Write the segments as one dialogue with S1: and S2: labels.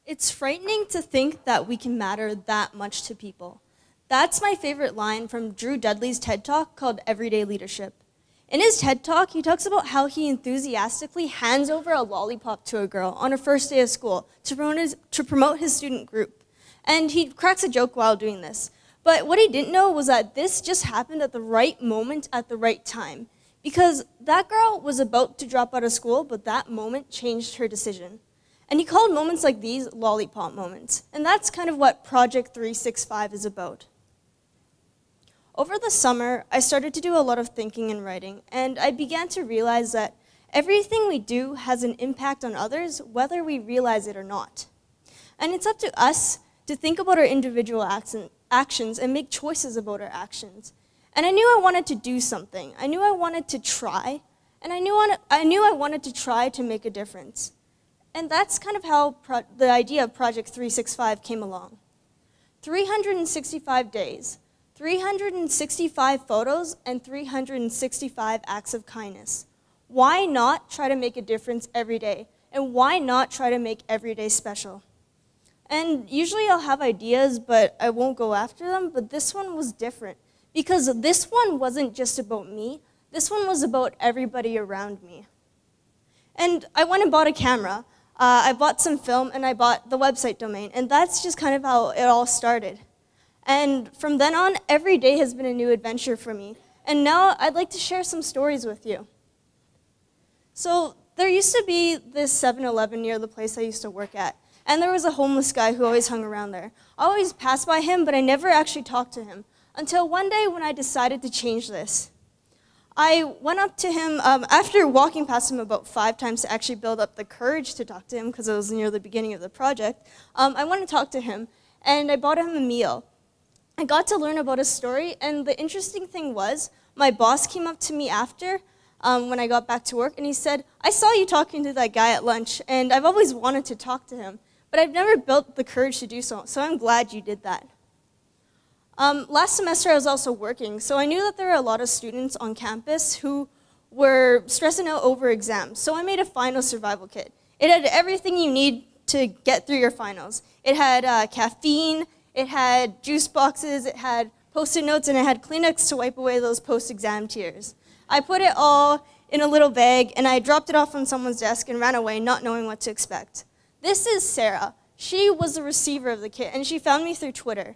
S1: It's frightening to think that we can matter that much to people. That's my favorite line from Drew Dudley's TED Talk called Everyday Leadership. In his TED Talk, he talks about how he enthusiastically hands over a lollipop to a girl on her first day of school to promote his student group. And he cracks a joke while doing this. But what he didn't know was that this just happened at the right moment at the right time. Because that girl was about to drop out of school, but that moment changed her decision. And he called moments like these lollipop moments. And that's kind of what Project 365 is about. Over the summer, I started to do a lot of thinking and writing, and I began to realize that everything we do has an impact on others, whether we realize it or not. And it's up to us to think about our individual actions and make choices about our actions. And I knew I wanted to do something. I knew I wanted to try, and I knew I wanted to try to make a difference. And that's kind of how the idea of Project 365 came along. 365 days. 365 photos and 365 acts of kindness. Why not try to make a difference every day? And why not try to make every day special? And usually I'll have ideas, but I won't go after them, but this one was different. Because this one wasn't just about me, this one was about everybody around me. And I went and bought a camera, I bought some film, and I bought the website domain, and that's just kind of how it all started. And from then on, every day has been a new adventure for me. And now I'd like to share some stories with you. So there used to be this 7-Eleven near the place I used to work at. And there was a homeless guy who always hung around there. I always passed by him, but I never actually talked to him. Until one day when I decided to change this. I went up to him, after walking past him about 5 times to actually build up the courage to talk to him, because it was near the beginning of the project, I went to talk to him, and I bought him a meal. I got to learn about his story, and the interesting thing was, my boss came up to me after, when I got back to work, and he said, "I saw you talking to that guy at lunch, and I've always wanted to talk to him, but I've never built the courage to do so, so I'm glad you did that." Last semester I was also working, so I knew that there were a lot of students on campus who were stressing out over exams, so I made a final survival kit. It had everything you need to get through your finals. It had caffeine, it had juice boxes, it had Post-it notes, and it had Kleenex to wipe away those post-exam tears. I put it all in a little bag, and I dropped it off on someone's desk and ran away, not knowing what to expect. This is Sarah. She was the receiver of the kit, and she found me through Twitter.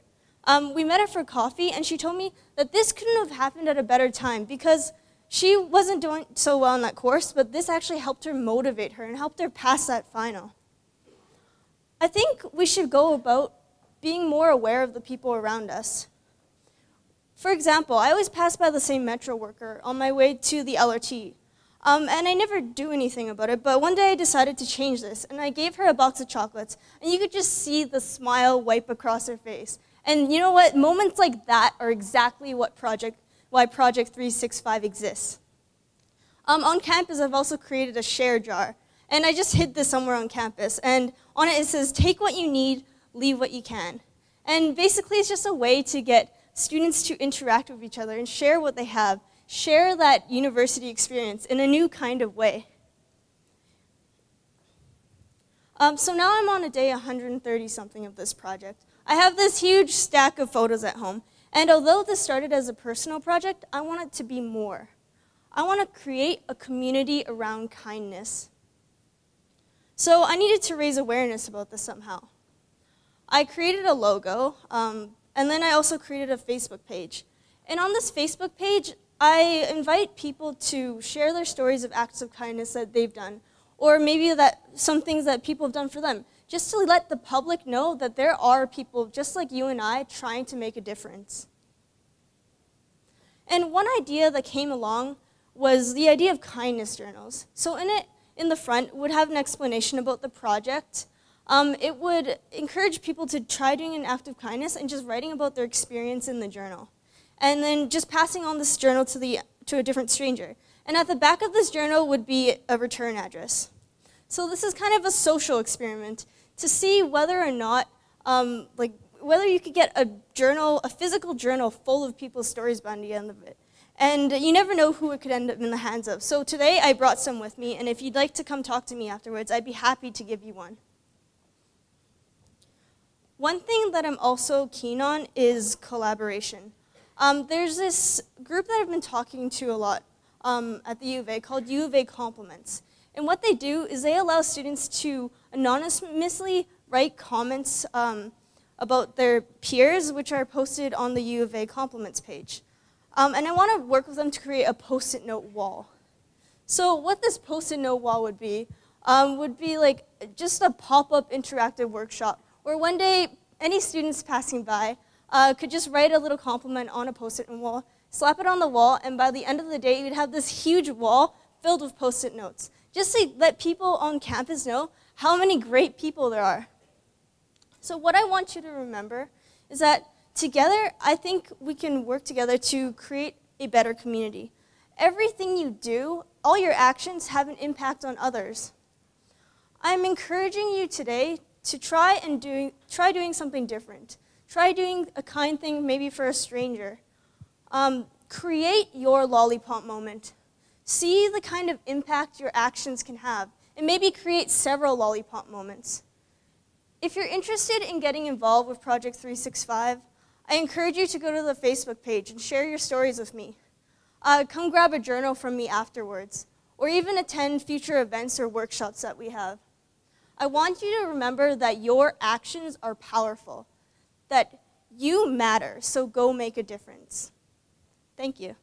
S1: We met her for coffee, and she told me that this couldn't have happened at a better time because she wasn't doing so well in that course, but this actually helped her motivate her and helped her pass that final. I think we should go about being more aware of the people around us. For example, I always pass by the same metro worker on my way to the LRT, and I never do anything about it, but one day I decided to change this, and I gave her a box of chocolates, and you could just see the smile wipe across her face. And you know what? Moments like that are exactly why Project 365 exists. On campus, I've also created a share jar, and I just hid this somewhere on campus, and on it says, "Take what you need, leave what you can." And basically, it's just a way to get students to interact with each other and share what they have, share that university experience in a new kind of way. So now I'm on a day 130-something of this project. I have this huge stack of photos at home, and although this started as a personal project, I want it to be more. I want to create a community around kindness. So I needed to raise awareness about this somehow. I created a logo, and then I also created a Facebook page. And on this Facebook page, I invite people to share their stories of acts of kindness that they've done, or maybe some things that people have done for them, just to let the public know that there are people just like you and I trying to make a difference. And one idea that came along was the idea of kindness journals. So in the front, would have an explanation about the project. It would encourage people to try doing an act of kindness and just writing about their experience in the journal. And then just passing on this journal to a different stranger. And at the back of this journal would be a return address. So this is kind of a social experiment to see whether or not, whether you could get a physical journal full of people's stories by the end of it. And you never know who it could end up in the hands of. So today I brought some with me, and if you'd like to come talk to me afterwards, I'd be happy to give you one. One thing that I'm also keen on is collaboration. There's this group that I've been talking to a lot at the U of A called U of A Compliments. And what they do is they allow students to anonymously write comments about their peers, which are posted on the U of A Compliments page. And I want to work with them to create a post-it note wall. So what this post-it note wall would be like just a pop-up interactive workshop where one day any students passing by could just write a little compliment on a post-it note wall, slap it on the wall, and by the end of the day, you'd have this huge wall filled with post-it notes, just to let people on campus know how many great people there are. So what I want you to remember is that together, I think we can work together to create a better community. Everything you do, all your actions have an impact on others. I'm encouraging you today to try doing something different. Try doing a kind thing maybe for a stranger. Create your lollipop moment. See the kind of impact your actions can have, and maybe create several lollipop moments. If you're interested in getting involved with Project 365, I encourage you to go to the Facebook page and share your stories with me. Come grab a journal from me afterwards, or even attend future events or workshops that we have. I want you to remember that your actions are powerful, that you matter, so go make a difference. Thank you.